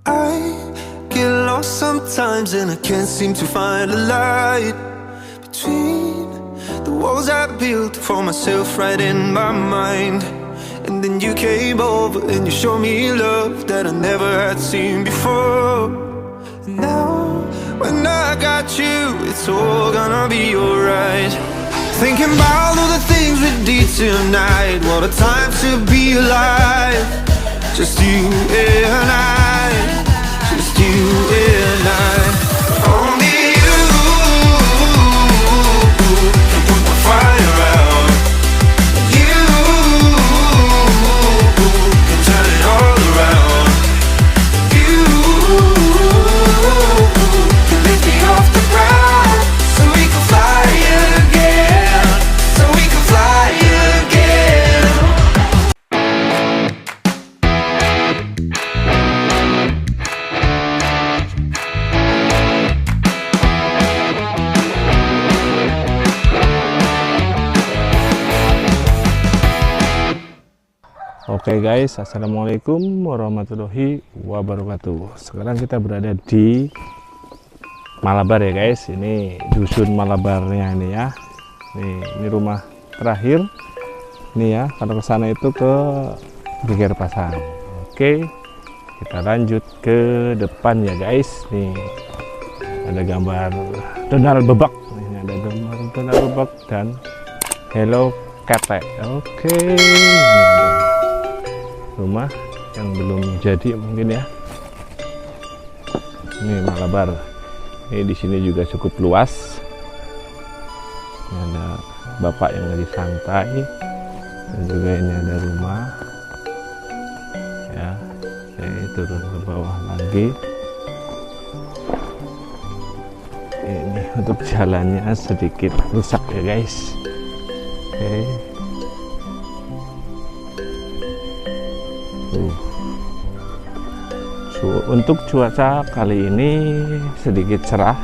I get lost sometimes and I can't seem to find a light between the walls I built for myself right in my mind. And then you came over and you showed me love that I never had seen before. And now when I got you, it's all gonna be alright. Thinking about all the things we did tonight. What a time to be alive. Just you and I, just you and I. Only you can put the fire out. You can turn it all around. You can lift me off the ground so we can fly again, so we can fly again. Oke guys, assalamualaikum warahmatullahi wabarakatuh. Sekarang kita berada di Malabar ya guys. Ini dusun Malabarnya ini ya. Ini rumah terakhir. Ini ya, kalau ke sana itu ke Geger Pasang. Oke, kita lanjut ke depan ya guys. Nih ada gambar Donald Bebek. Ini ada gambar Donald Bebek dan Hello Kitty. Oke, ini ada rumah yang belum jadi mungkin ya. Ini Malabar. Ini di sini juga cukup luas. Ini ada bapak yang lagi santai dan juga ini ada rumah. Ya, saya turun ke bawah lagi. Ini untuk jalannya sedikit rusak ya guys. Oke. Untuk cuaca kali ini sedikit cerah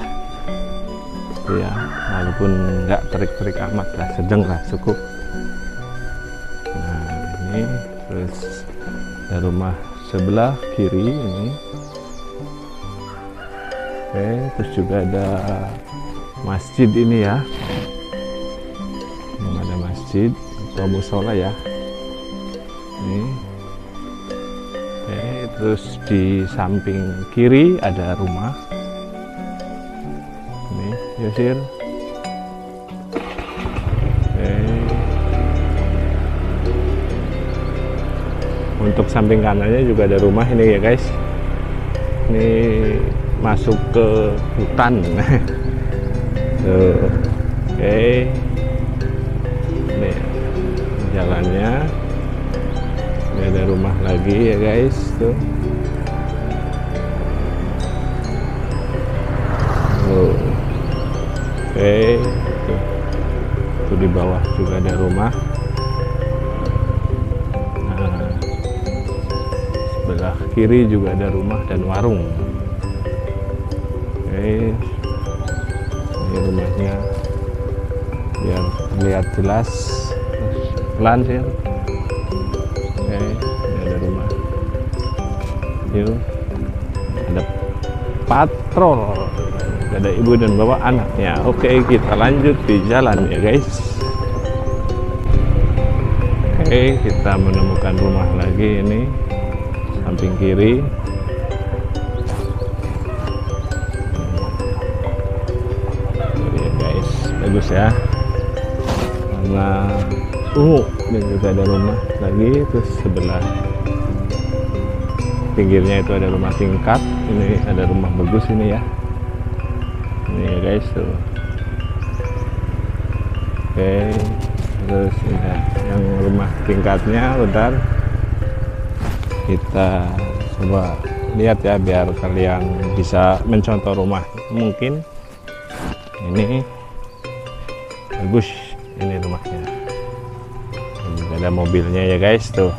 ya, walaupun nggak terik-terik amat lah, sedang lah, cukup. Nah ini terus ada rumah sebelah kiri ini. Oke, terus juga ada masjid ini ya. Ini ada masjid atau musola ya ini. Terus di samping kiri ada rumah ini Yosir. Untuk samping kanannya juga ada rumah ini ya guys. Ini masuk ke hutan. Tuh. Oke, ini jalannya. Ini ada rumah lagi ya guys tuh. Oke, tuh di bawah juga ada rumah. Nah, sebelah kiri juga ada rumah dan warung. Oke, ini rumahnya biar lihat jelas, pelan sih. Oke, ini ada rumah. Yuk, ada patrol. Ada ibu dan bapak anaknya. Oke, kita lanjut di jalan ya guys. Oke, kita menemukan rumah lagi ini samping kiri. Oke guys, bagus ya. Warna ungu. Dan juga ada rumah lagi, terus sebelah pinggirnya itu ada rumah tingkat. Ini ada rumah bagus ini ya. Ini ya guys tuh. Oke, terus ini yang rumah tingkatnya. Bentar, kita coba lihat ya biar kalian bisa mencontoh rumah. Mungkin ini bagus ini rumahnya. Ini juga ada mobilnya ya guys tuh.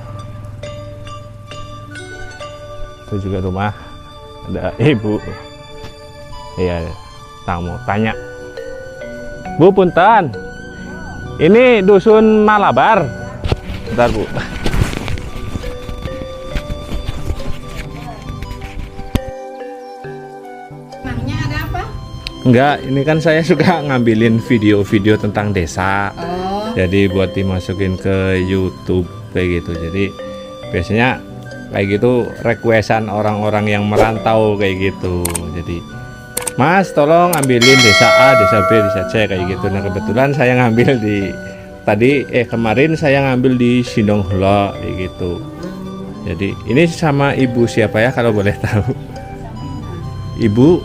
Itu juga rumah, ada ibu. Iya, tamu tanya, Bu punten, ini dusun Malabar. Bentar Bu. Enggak, ini kan saya suka ngambilin video-video tentang desa. Oh. Jadi buat dimasukin ke YouTube kayak gitu. Jadi biasanya kayak gitu requestan orang-orang yang merantau kayak gitu. Jadi, Mas tolong ambilin desa A, desa B, desa C kayak gitu. Nah kebetulan saya ngambil di kemarin saya ngambil di Sindongholo kayak gitu. Jadi ini sama ibu siapa ya kalau boleh tahu? Ibu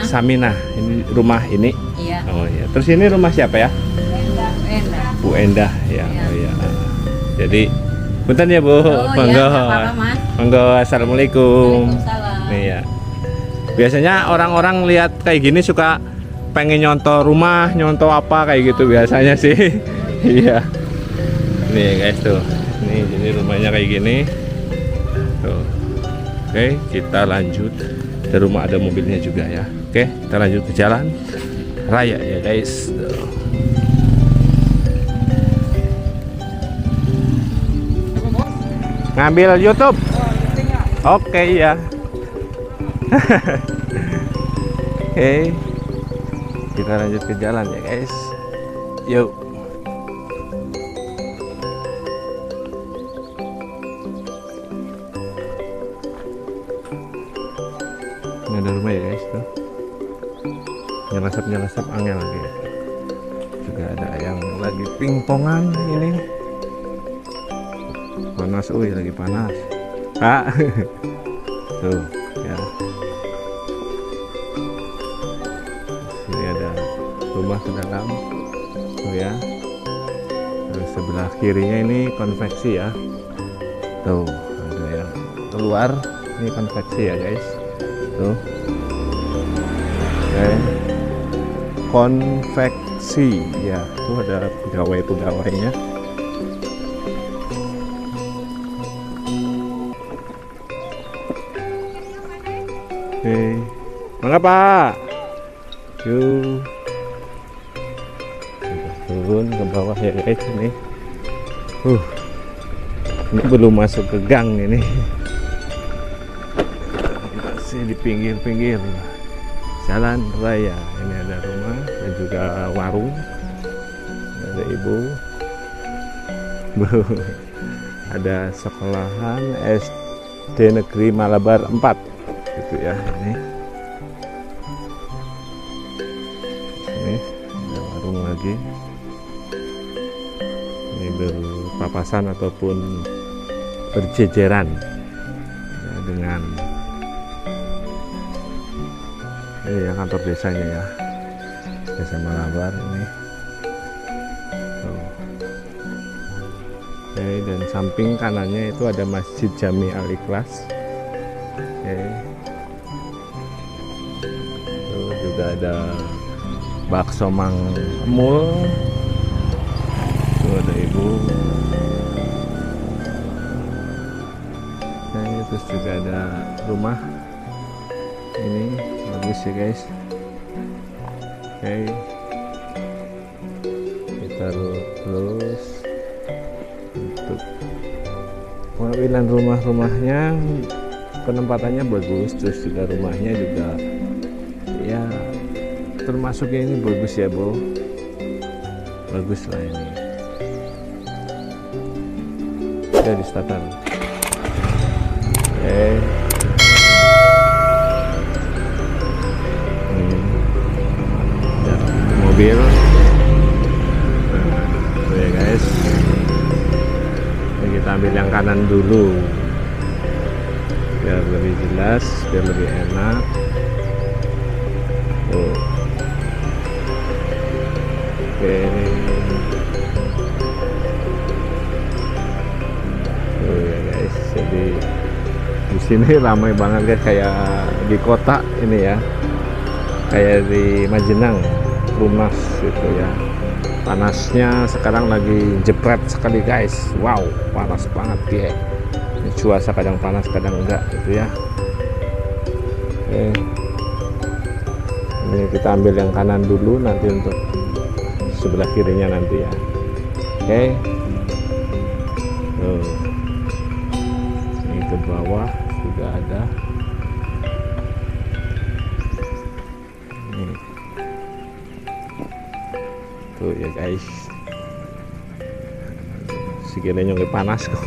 Saminah. Ini rumah ini. Iya. Oh iya. Terus ini rumah siapa ya? Endah. Bu Endah ya. Iya. Oh iya. Jadi punten ya Bu. Monggo. Iya, Mas. Monggo. Assalamualaikum. Waalaikumsalam. Iya. Biasanya orang-orang lihat kayak gini suka pengen nyontoh rumah, nyontoh apa kayak gitu biasanya sih. Iya. Nih guys tuh. Nih jadi rumahnya kayak gini. Tuh. Oke, kita lanjut. Di rumah ada mobilnya juga ya. Oke, kita lanjut ke jalan raya ya guys. Tuh. Ngambil YouTube. Oke ya. Oke, kita lanjut ke jalan ya guys. Yuk. Ini ada rumah ya guys tuh. Nyelasap angin lagi. Juga ada yang lagi pingpongan ini. Panas, lagi panas. Ah. Tuh ya. Ini ada rumah ke dalam. Tuh ya. Terus sebelah kirinya ini konveksi ya. Tuh, ada yang keluar. Ini konveksi ya guys. Tuh. Oke. Konveksi ya. Tuh ada pegawai-pegawainya. Oke. Mangga Pak. Yuk. Kita turun ke bawah ya guys ini. Ini belum masuk ke gang ini. Masih di pinggir-pinggir jalan raya. Ini ada rumah dan juga warung. Ada ibu. Ada sekolahan SD Negeri Malabar 4 gitu ya. Ini ada warung lagi. Ini berpapasan ataupun berjejeran ya, dengan ini yang kantor desanya ya, Desa Malabar ini. Tuh. Oke, dan samping kanannya itu ada Masjid Jami Al Ikhlas. Oke. Tuh juga ada bakso Mang Emul. Tuh ada ibu. Nah, terus juga ada rumah ini bagus ya guys. Oke, kita terus untuk pengambilan rumahnya, penempatannya bagus, terus juga rumahnya juga ya termasuk ini bagus ya Bu, bagus lah ini. Dari starter. Oke. Mobil. Nah, ya guys. Ini kita ambil yang kanan dulu. Biar lebih jelas, biar lebih enak. Oh. Oke, ini. Oh ya guys, jadi di sini ramai banget guys, kayak di kota ini ya. Kayak di Majenang. Lunas gitu ya. Panasnya sekarang lagi jepret sekali guys. Wow, panas banget ya. Ini cuaca kadang panas kadang enggak gitu ya. Oke. Ini kita ambil yang kanan dulu, nanti untuk sebelah kirinya nanti ya. Oke. Tuh. Ini ke bawah juga ada. Ini tuh ya guys, segini nyongke panas kok.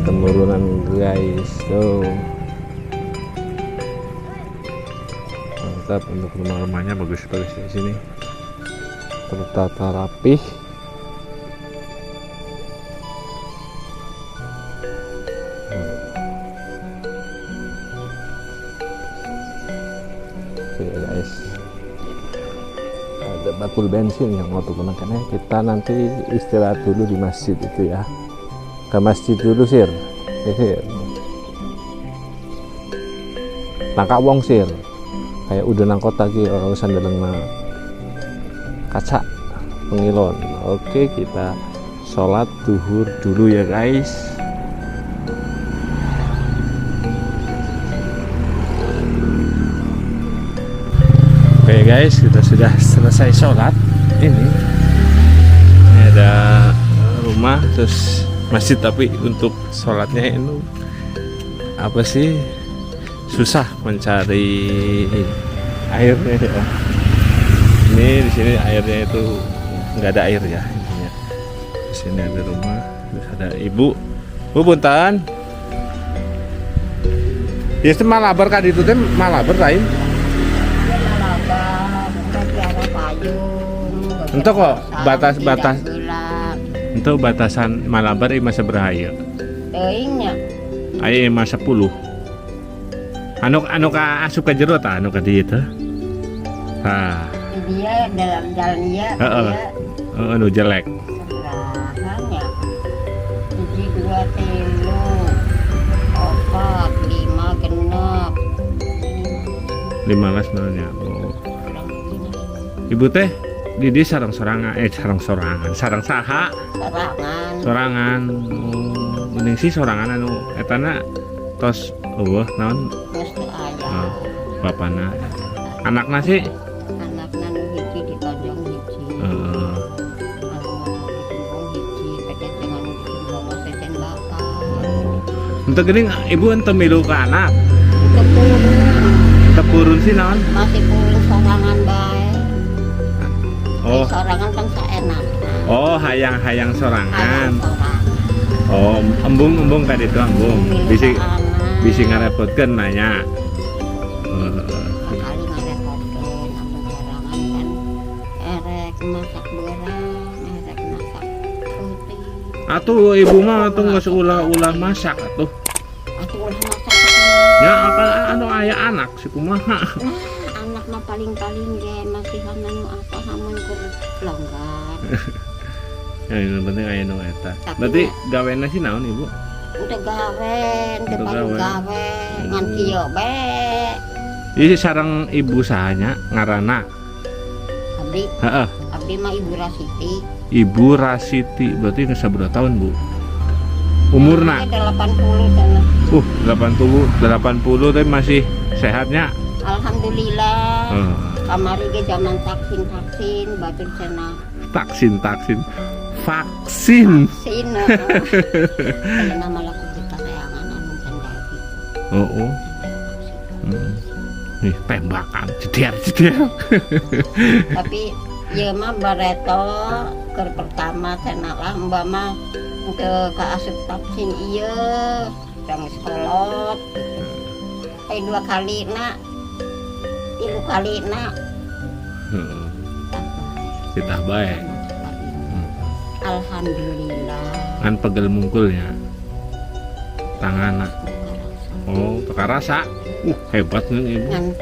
Penurunan guys, tuh mantap. Untuk rumah-rumahnya bagus-bagus di sini, tertata rapih. Oke guys, ada bakul bensin yang mau digunakannya. Kita nanti istirahat dulu di masjid itu ya, ke masjid dulu sir. Tangkap wong sir, kayak udah nangkot lagi orang sandalang kaca pengilon. Oke, kita sholat duhur dulu ya guys. Oke guys, kita sudah selesai sholat. Ini ada rumah terus masjid, tapi untuk sholatnya itu apa sih, susah mencari airnya ya. Ini di sini airnya itu nggak ada air ya intinya. Di sini ada rumah, terus ada ibu. Bu punten. Ya itu Malabar kan, itu teh Malabar lain. Untuk kok batas-batas untuk batasan Malabar ini masa beraya. Teuingnya. Ayo masa 10. Anu ka asup ka jero ta anu ka dieu teh. Nah, Dia dalam jalannya heeh. Anu jelek. sebelahannya. 1, 2, 3, 4, 5, 6. 15 namanya. Oh. Ibu teh Didi sarang saha? Sarang saha? Sorangan. Oh, geuning sih sorangan anu etana tos eueuh naon? Geus teu aya. Bapana. Anakna sih? Anakna nu hiji ditonjong hiji. Heeh. Anu ditonjong hiji, peket dengan ditonjong sesen bapak. Untuk geuning ibu ente milu ka anak. Itu purun. Teu purun sih naon? Masih purun sorangan bae. Oh. Sorangan kan saenak. Oh, hayang sorangan. Sorangan. Oh, embung ka ditu embung. Bisi ngarepotkeun nanya. Sekali ngarepotkeun amun sorangan kan erek masak beurang, erek masak putih. Atuh ibu mah atuh geus ulah masak atuh. Atuh ulah masak. Ya apa anu aya anak si kumaha. Anak mah paling-paling ge masih anu apa hamun keur longgar. Ya yang penting aya nu eta. Tapi Berarti gawena sih naon ibu? Udah gawen, Udah depan gawen. gawen, ngan kieu be. Ini sareng ibu sahanya ngaranna. Abdi, Heeh. abdi mah Ibu Rasiti. Ibu Rasiti. Berarti geus sabaraha tahun, Bu? Umurna? 80 sana. 80 teh masih sehatnya. Alhamdulillah. Heeh. Kamari ge zaman vaksin batur cenah. Vaksin. Vaksin. Ayeuna malah kita sayangan anu cendaki. Oh. Nih tembakan jeder. Tapi ieu mah bareto keur pertama cenah lah mbak mah teu kaasup vaksin ieu jang sekolot gitu. 2 kalina 3 kalina Heeh. Kita bae. Alhamdulillah. Ngan pegel mungkulnya. Tangana. Oh, teka rasa. Hebat nih ibu. Ngan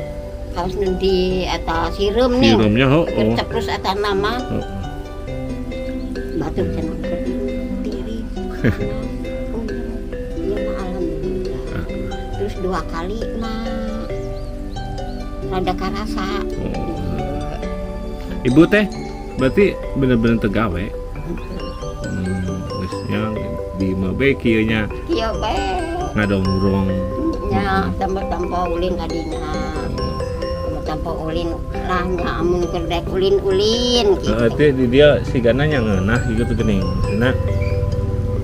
kaos nu di eta sireum nih. Sirumnya Keur ceprus eta nama. Batur cenah keur diri. Ieu mah alhamdulillah. Terus 2 kali mah rada karasa. Ibu teh berarti bener-bener tegawe. Geusnya di mabe kieu nya Kieu bae. ngadongrong. Nya tampo ulin kadinya. Tampo ulin lah nya amun keur dek ulin-ulin gitu. Teh di dia sigana nya ngeunah gitu geuning. Cenah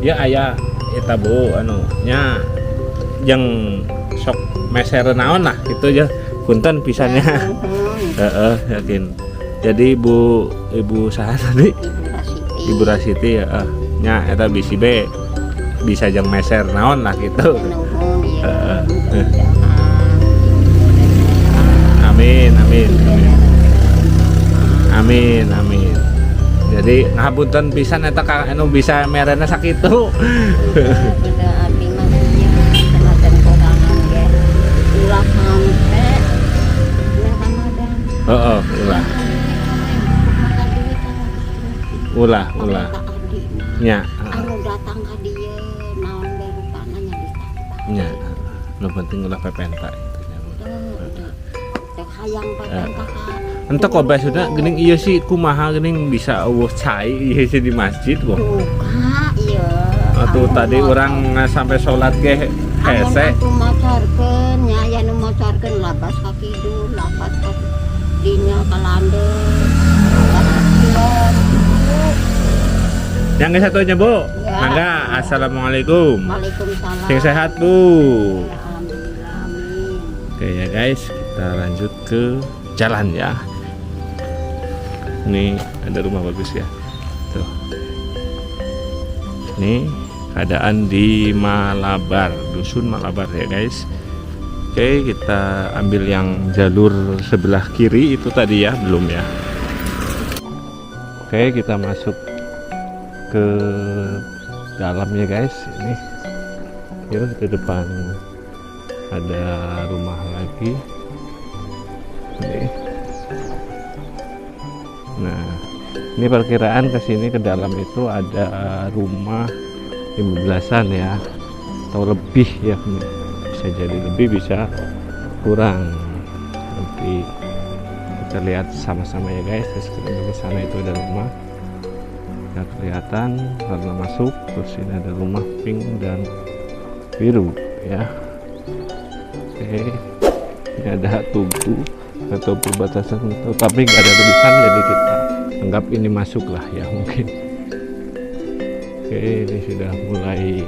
ya aya eta Bu anu nya jeung sok meser naon lah gitu ya. punten pisannya. Yakin. Jadi ibu saha tadi? Ibu Rasiti ya. Nya eta bisi be bisa jeng meser naon lah gitu. Amin. Jadi ngapunten pisan eta Kang anu bisa merena sakitu. Ulah. Nya. Anu datang ka dieu naon bae rupana nya ditata. Nya. Nu penting ulah pepenta itu nya. Teu hayang pepenta ka. Entah kok bae sudah geuning ieu sih kumaha geuning bisa eueuh cai ieu sih di masjid kok. Buka ieu. Atuh tadi orang sampai sholat ge hese. Anu macarkeun nya aya nu macarkeun labas ka kidul, lapat ka dinya ka landeun. Yang ke satunya Bu, ya. Mangga, assalamualaikum. Waalaikumsalam. Sing sehat Bu. Ya, alhamdulillah, amin. Oke ya guys, kita lanjut ke jalan ya. Ini ada rumah bagus ya. Tuh. Ini keadaan di Malabar, dusun Malabar ya guys. Oke, kita ambil yang jalur sebelah kiri itu tadi ya, belum ya. Oke, kita masuk ke dalam ya guys. Ini ke depan ada rumah lagi. Ini. Nah, ini perkiraan ke sini ke dalam itu ada rumah 15-an ya, atau lebih ya, bisa jadi lebih bisa kurang. Nanti kita lihat sama-sama ya guys. Di sana itu ada rumah. Nggak kelihatan karena masuk. Terus ini ada rumah pink dan biru ya. Oke, ini ada tugu atau perbatasan itu, tapi nggak ada tulisan, jadi kita anggap ini masuk lah ya mungkin. Oke, ini sudah mulai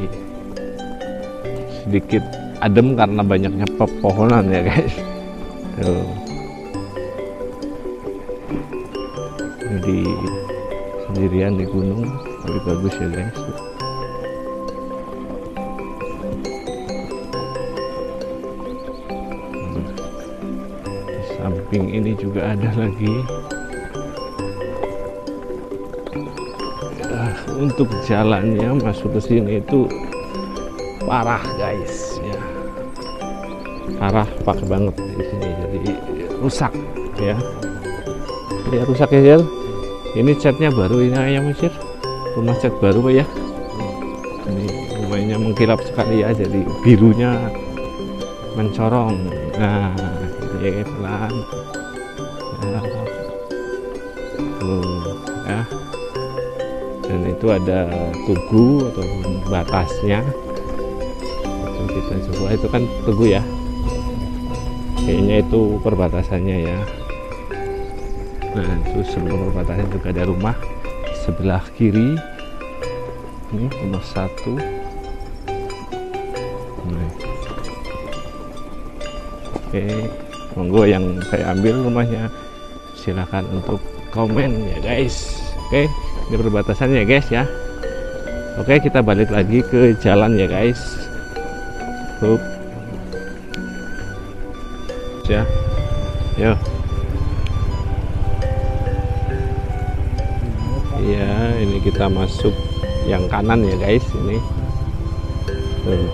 sedikit adem karena banyaknya pepohonan ya guys. Tuh. Jadi sendirian di gunung, tapi bagus ya guys. Di samping ini juga ada lagi. Untuk jalannya masuk ke sini itu parah guys ya, parah pakai banget di sini, jadi rusak ya. Ya rusak ya Jel. Ini catnya baru ini ayam Mesir, rumah cat baru Pak ya. Ini rumahnya mengkilap sekali ya, jadi birunya mencorong. Nah ini pelan ya. Ya. Dan itu ada tugu atau batasnya. Itu kita coba, itu kan tugu ya, kayaknya itu perbatasannya ya. Nah itu sebelum perbatasan juga ada rumah sebelah kiri. Ini rumah satu. Nah. Oke, monggo yang saya ambil rumahnya silahkan untuk komen ya guys. Oke, ini perbatasannya ya guys ya. Oke, kita balik lagi ke jalan ya guys. Hup. Ya. Yo. Ya, ini kita masuk yang kanan ya guys, ini. Tuh.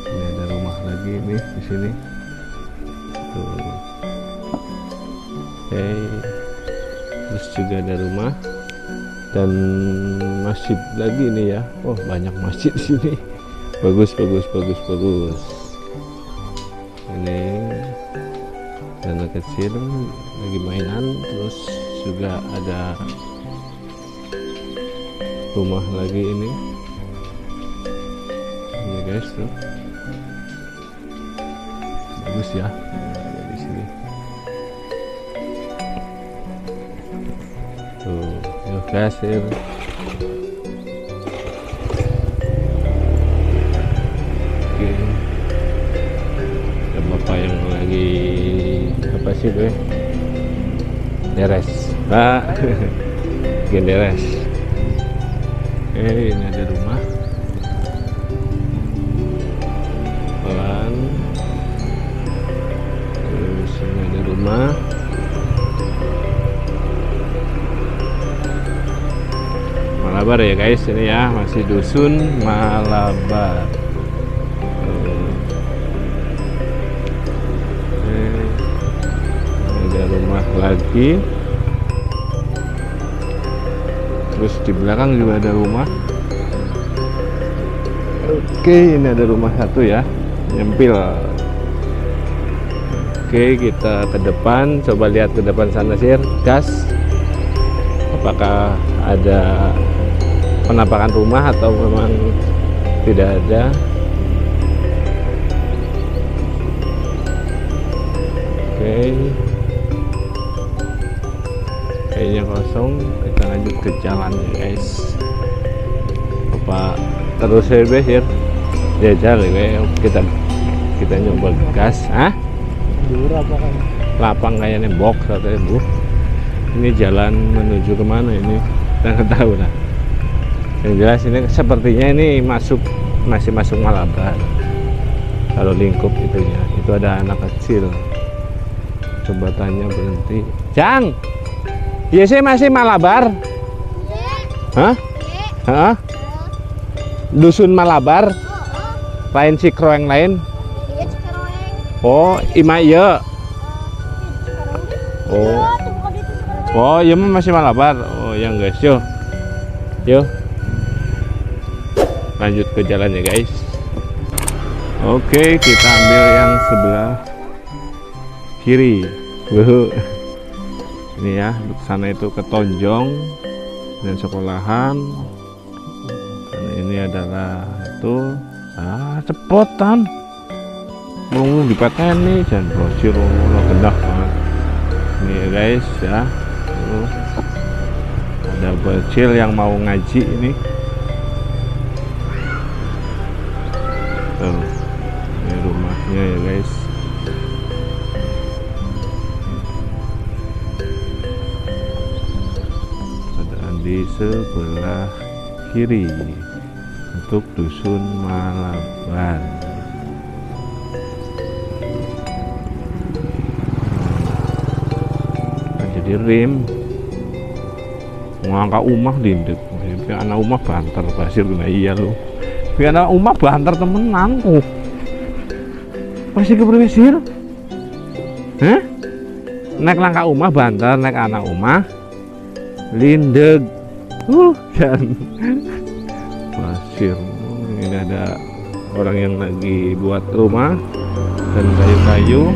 Ini ada rumah lagi nih di sini. Tuh. Oke. Terus juga ada rumah dan masjid lagi nih ya. Oh, banyak masjid di sini. Bagus. Ini anak kecil lagi mainan, terus juga ada rumah lagi ini guys tuh, bagus ya di sini tuh ya kasir. Oke. sih gue deres bikin deres. Oke, ini ada rumah pelan, terus ini ada rumah. Malabar ya guys, ini ya masih dusun Malabar. Ada rumah lagi, terus di belakang juga ada rumah. Oke, ini ada rumah satu ya, nyempil. Oke, kita ke depan, coba lihat ke depan sana sir, gas. Apakah ada penampakan rumah atau memang tidak ada? Oke, kayaknya kosong. Kita lanjut ke jalannya guys. Apa terus ya jajal ya, kita nyoba gas. Lapang kayaknya box atau bu. Ini jalan menuju kemana ini? Kita nggak tahu lah. Yang jelas ini sepertinya ini masih masuk Malabar. Kalau lingkup itunya, itu ada anak kecil. Coba tanya berhenti. Jang, iya sih masih Malabar? Hah? Hah? Dusun Malabar? Lain Cikro yang lain? Oh, Ima iya. Oh, iya masih Malabar. Oh, ya guys, yuk. Lanjut ke jalan ya guys. Oke, kita ambil yang sebelah kiri. Ini ya, ke sana itu ke Tonjong dan sekolahan. Dan ini adalah itu cepotan. Mau dipateni jangan brosir lo gendah banget. Ini ya guys ya. Ada bocil yang mau ngaji ini. Ini rumahnya ya guys. Di sebelah kiri untuk dusun Malabar. Jadi rim ngangka umah dindek, anak umah banter pasir kena iya lo. Anak umah banter temenanku. Masih keberwesir? Naik langkah umah banter, naik anak umah lindeg. Dan pasir. Ini ada orang yang lagi buat rumah dan kayu-kayu.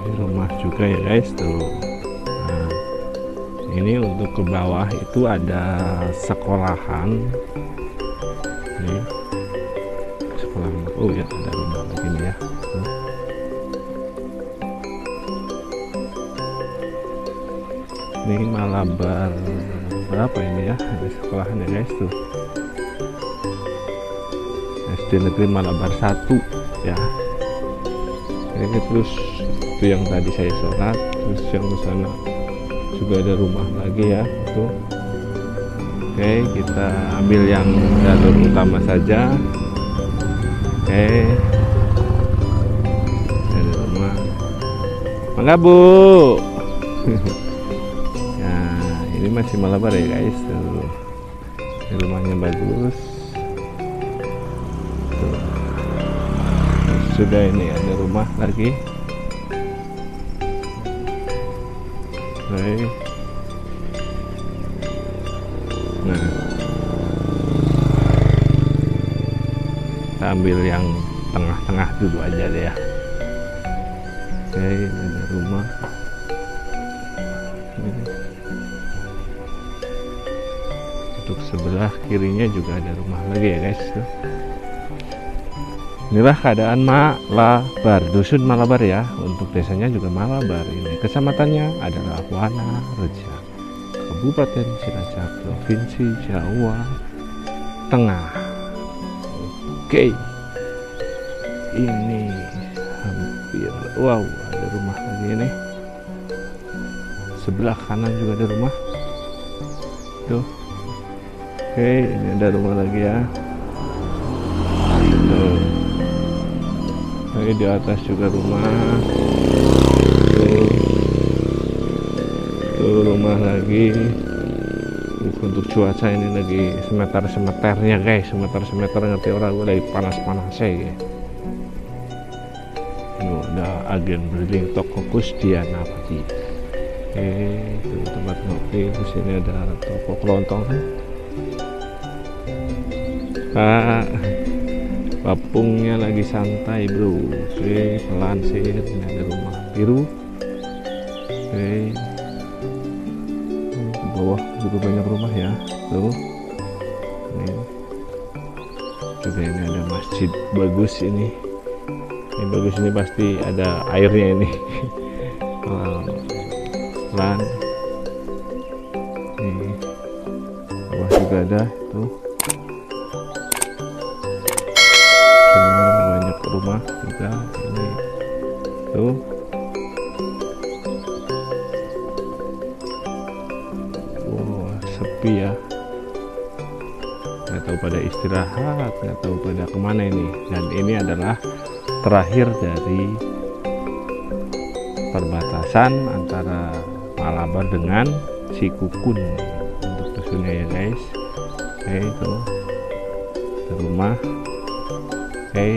Ini rumah juga ya guys tuh. Nah, ini untuk ke bawah itu ada sekolahan. Ini sekolahan. Oh ya, ada rumah lagi nih ya. Ini Malabar berapa ini ya? Ada sekolahan ya guys tuh. SD Negeri Malabar 1 ya. Ini terus itu yang tadi saya sholat, terus yang di sana juga ada rumah lagi ya itu. Oke, kita ambil yang jalur utama saja. Oke, ada rumah. Mangga Bu. Ini masih Malabar ya guys tuh. Ini rumahnya bagus tuh. Sudah ini ada rumah lagi. Oke. Nah, kita ambil yang tengah-tengah dulu aja deh ya. Oke, ini ada rumah. Untuk sebelah kirinya juga ada rumah lagi ya guys. Inilah keadaan Malabar, dusun Malabar ya. Untuk desanya juga Malabar. Ini kecamatannya adalah Wana Reja, Kabupaten Cilacap, Provinsi Jawa Tengah. Oke. ini hampir, wow, ada rumah lagi ini. Sebelah kanan juga ada rumah tuh. Oke, ini ada rumah lagi ya tuh. Oke, di atas juga rumah tuh rumah lagi. Untuk cuaca ini lagi semeternya guys, semeter ngerti orang, gue lagi panas-panasnya ya. Ada agen Berling toko Kusdiana Pati. Itu tempat ngopi. Di sini ada toko kelontong kan. Papungnya lagi santai bro. Oke, pelan sih. Ini ada rumah biru. Oke, di bawah juga banyak rumah ya tuh. Ini juga ini ada masjid bagus ini. Ini bagus, ini pasti ada airnya ini. Pelan. Ini bawah juga ada tuh. Banyak rumah juga ini tuh. Wow, sepi ya, nggak tahu pada istirahat, nggak tahu pada kemana ini. Dan ini adalah terakhir dari perbatasan antara Malabar dengan Sikukun untuk dusunnya ya guys. Oke, itu ada rumah. Oke,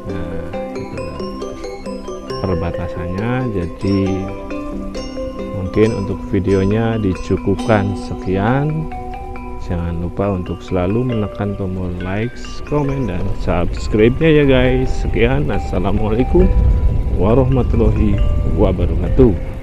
nah itu perbatasannya. Jadi mungkin untuk videonya dicukupkan sekian. Jangan lupa untuk selalu menekan tombol like, komen, dan subscribe-nya ya guys. Sekian, assalamualaikum warahmatullahi wabarakatuh.